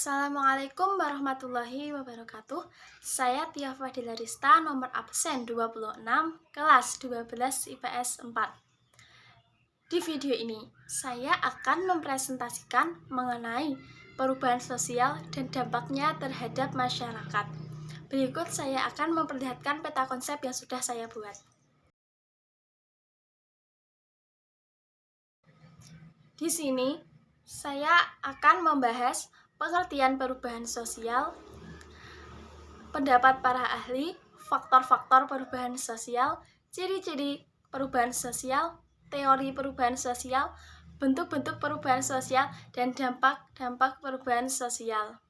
Assalamualaikum warahmatullahi wabarakatuh. Saya Tia Fadila Rista, nomor absen 26, kelas 12 IPS 4. Di video ini, saya akan mempresentasikan mengenai perubahan sosial dan dampaknya terhadap masyarakat. Berikut saya akan memperlihatkan peta konsep yang sudah saya buat. Di sini, saya akan membahas pengertian perubahan sosial, pendapat para ahli, faktor-faktor perubahan sosial, ciri-ciri perubahan sosial, teori perubahan sosial, bentuk-bentuk perubahan sosial, dan dampak-dampak perubahan sosial.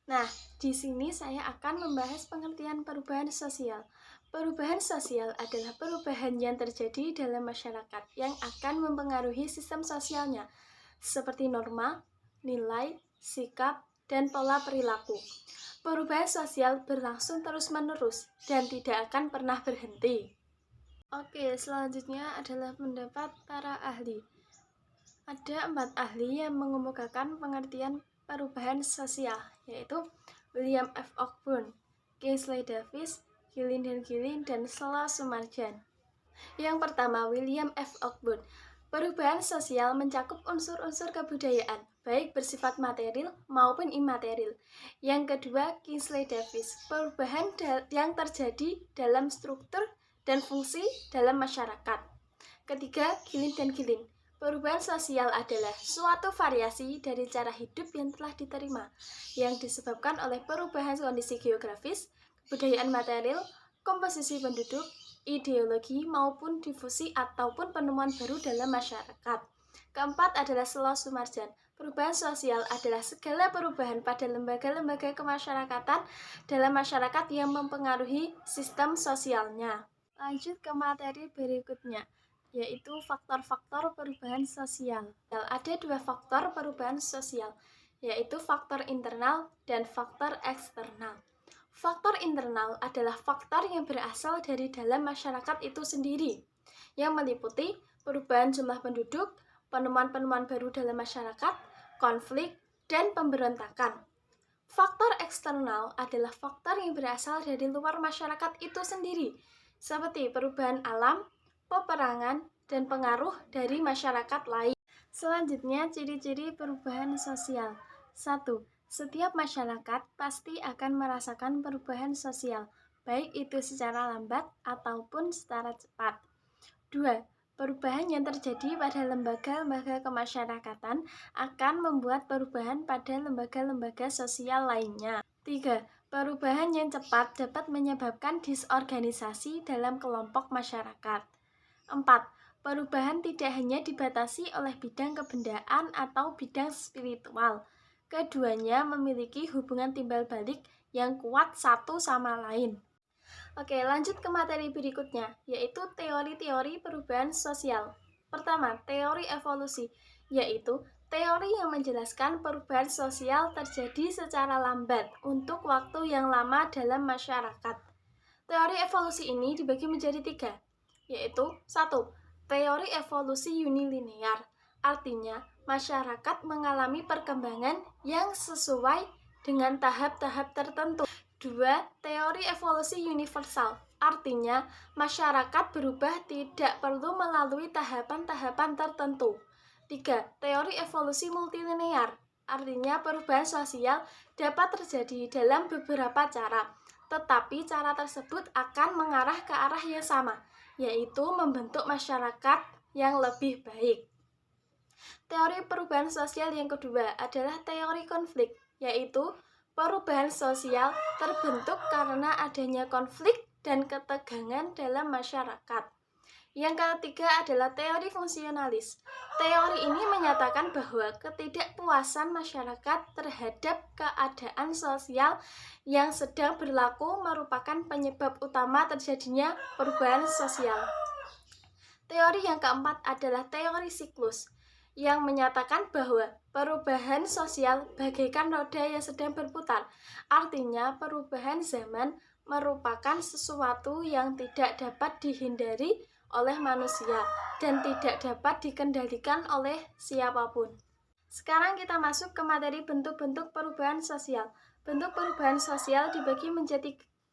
Nah, di sini saya akan membahas pengertian perubahan sosial. Perubahan sosial adalah perubahan yang terjadi dalam masyarakat yang akan mempengaruhi sistem sosialnya, seperti norma, nilai, sikap, dan pola perilaku. Perubahan sosial berlangsung terus-menerus dan tidak akan pernah berhenti. Oke, selanjutnya adalah pendapat para ahli. Ada 4 ahli yang mengemukakan pengertian perubahan sosial, yaitu William F. Cockburn, Kingsley Davis, Gilin dan Gilin, dan Sela Sumarjan. Yang pertama, William F. Cockburn. Perubahan sosial mencakup unsur-unsur kebudayaan, baik bersifat material maupun imaterial. Yang kedua, Kingsley Davis. Perubahan yang terjadi dalam struktur dan fungsi dalam masyarakat. Ketiga, Gilin dan Gilin. Perubahan sosial adalah suatu variasi dari cara hidup yang telah diterima, yang disebabkan oleh perubahan kondisi geografis, kebudayaan material, komposisi penduduk, ideologi, maupun difusi ataupun penemuan baru dalam masyarakat. Keempat adalah Sela Sumarjan. Perubahan sosial adalah segala perubahan pada lembaga-lembaga kemasyarakatan dalam masyarakat yang mempengaruhi sistem sosialnya. Lanjut ke materi berikutnya, yaitu faktor-faktor perubahan sosial. Ada 2 faktor perubahan sosial, yaitu faktor internal dan faktor eksternal. Faktor internal adalah faktor yang berasal dari dalam masyarakat itu sendiri, yang meliputi perubahan jumlah penduduk, penemuan-penemuan baru dalam masyarakat, konflik, dan pemberontakan. Faktor eksternal adalah faktor yang berasal dari luar masyarakat itu sendiri, seperti perubahan alam, peperangan, dan pengaruh dari masyarakat lain. Selanjutnya, ciri-ciri perubahan sosial. 1. Setiap masyarakat pasti akan merasakan perubahan sosial, baik itu secara lambat ataupun secara cepat. 2. Perubahan yang terjadi pada lembaga-lembaga kemasyarakatan akan membuat perubahan pada lembaga-lembaga sosial lainnya. 3. Perubahan yang cepat dapat menyebabkan disorganisasi dalam kelompok masyarakat. 4. Perubahan tidak hanya dibatasi oleh bidang kebendaan atau bidang spiritual. Keduanya memiliki hubungan timbal balik yang kuat satu sama lain. Oke, lanjut ke materi berikutnya, yaitu teori-teori perubahan sosial. Pertama, teori evolusi, yaitu teori yang menjelaskan perubahan sosial terjadi secara lambat untuk waktu yang lama dalam masyarakat. Teori evolusi ini dibagi menjadi 3, yaitu 1. Teori evolusi unilinear, artinya masyarakat mengalami perkembangan yang sesuai dengan tahap-tahap tertentu. 2. Teori evolusi universal, artinya masyarakat berubah tidak perlu melalui tahapan-tahapan tertentu. 3. Teori evolusi multilinear, artinya perubahan sosial dapat terjadi dalam beberapa cara, tetapi cara tersebut akan mengarah ke arah yang sama, yaitu membentuk masyarakat yang lebih baik. Teori perubahan sosial yang kedua adalah teori konflik, yaitu perubahan sosial terbentuk karena adanya konflik dan ketegangan dalam masyarakat. Yang ketiga adalah teori fungsionalis. Teori ini menyatakan bahwa ketidakpuasan masyarakat terhadap keadaan sosial yang sedang berlaku merupakan penyebab utama terjadinya perubahan sosial. Teori yang keempat adalah teori siklus, yang menyatakan bahwa perubahan sosial bagaikan roda yang sedang berputar. Artinya, perubahan zaman merupakan sesuatu yang tidak dapat dihindari oleh manusia dan tidak dapat dikendalikan oleh siapapun. Sekarang kita masuk ke materi bentuk-bentuk perubahan sosial. Bentuk perubahan sosial dibagi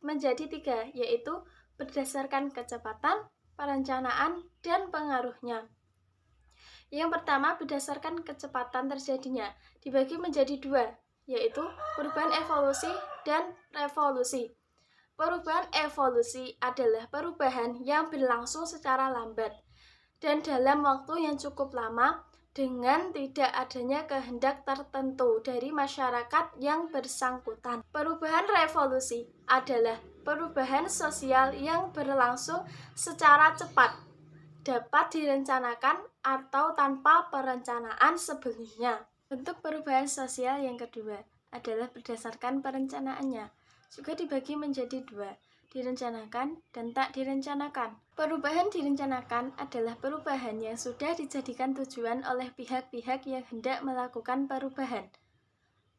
menjadi tiga, yaitu berdasarkan kecepatan, perencanaan, dan pengaruhnya. Yang pertama, berdasarkan kecepatan terjadinya, dibagi menjadi dua, yaitu perubahan evolusi dan revolusi. Perubahan evolusi adalah perubahan yang berlangsung secara lambat dan dalam waktu yang cukup lama dengan tidak adanya kehendak tertentu dari masyarakat yang bersangkutan. Perubahan revolusi adalah perubahan sosial yang berlangsung secara cepat, dapat direncanakan atau tanpa perencanaan sebelumnya. Bentuk perubahan sosial yang kedua adalah berdasarkan perencanaannya. Juga dibagi menjadi dua, direncanakan dan tak direncanakan. Perubahan direncanakan adalah perubahan yang sudah dijadikan tujuan oleh pihak-pihak yang hendak melakukan perubahan.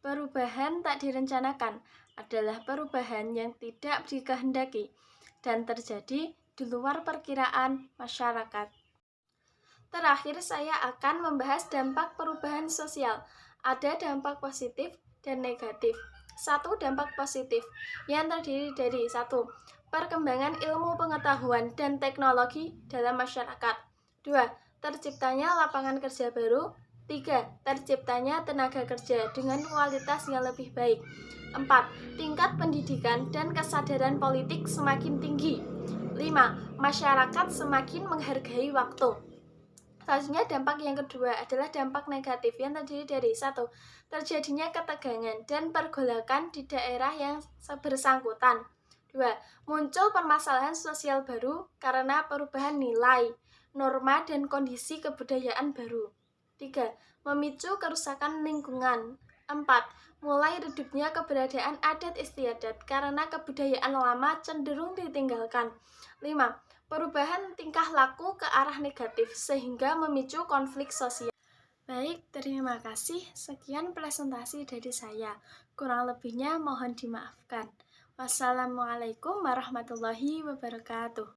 Perubahan tak direncanakan adalah perubahan yang tidak dikehendaki dan terjadi di luar perkiraan masyarakat. Terakhir, saya akan membahas dampak perubahan sosial. Ada dampak positif dan negatif. 1. Dampak positif yang terdiri dari 1. Perkembangan ilmu pengetahuan dan teknologi dalam masyarakat. 2. Terciptanya lapangan kerja baru. 3. Terciptanya tenaga kerja dengan kualitas yang lebih baik. 4. Tingkat pendidikan dan kesadaran politik semakin tinggi. 5. Masyarakat semakin menghargai waktu. Selanjutnya, dampak yang kedua adalah dampak negatif yang terdiri dari 1. Terjadinya ketegangan dan pergolakan di daerah yang bersangkutan. 2. Muncul permasalahan sosial baru karena perubahan nilai, norma, dan kondisi kebudayaan baru. 3. Memicu kerusakan lingkungan. 4. Mulai redupnya keberadaan adat istiadat karena kebudayaan lama cenderung ditinggalkan. 5. Perubahan tingkah laku ke arah negatif sehingga memicu konflik sosial. Baik, terima kasih. Sekian presentasi dari saya. Kurang lebihnya mohon dimaafkan. Wassalamualaikum warahmatullahi wabarakatuh.